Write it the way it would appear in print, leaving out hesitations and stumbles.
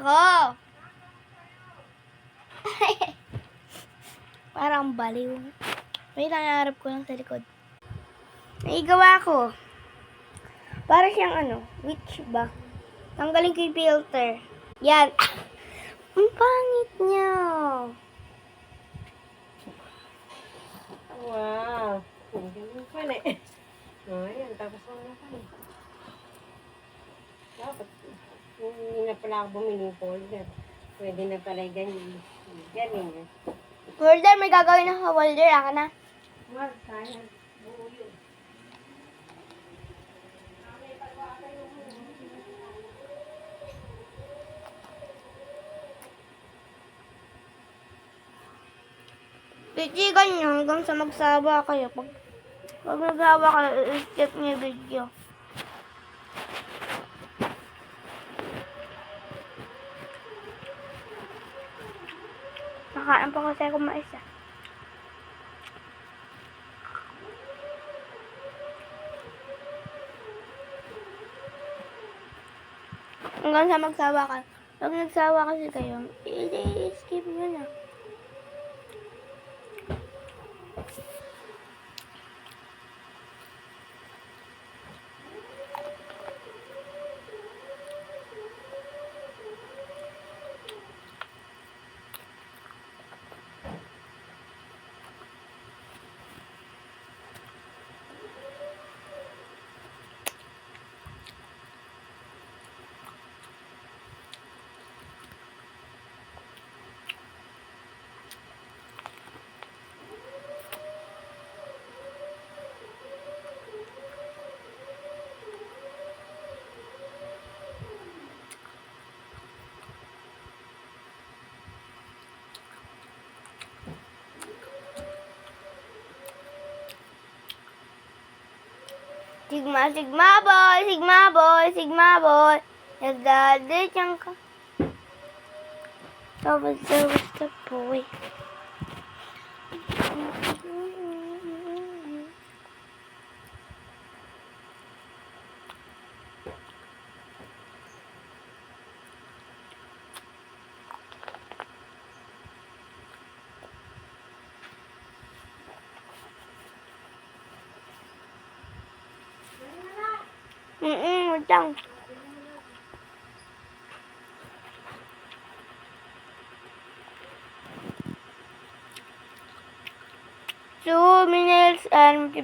ako. Parang baliw. May nangarap ko lang sa likod. Naigawa ko. Para siyang witch ba? Tanggalin ko yung filter. Yan. Ang pangit niya. Wow. Ganun pala eh. Ayan, tapos na pala. Dapat, hindi na pala ako bumili ng folder. Pwede na pala ganyan. Ganyan. Holder, may gagawin na holder. Aka na. Wag, sayang. Buo yun. Titigan niyo hanggang sa magsawa kayo. Pag nagsawa kayo, i-skip niyo yung video. Nakain pa kasi ako maisa. Hanggang sa magsawa ka. Pag nagsawa kasi kayo, i-skip nyo na. Sigma, sigma boy, sigma boy, sigma boy. Nagdadityan ka. Tapos the boy. Wait lang. Two minutes and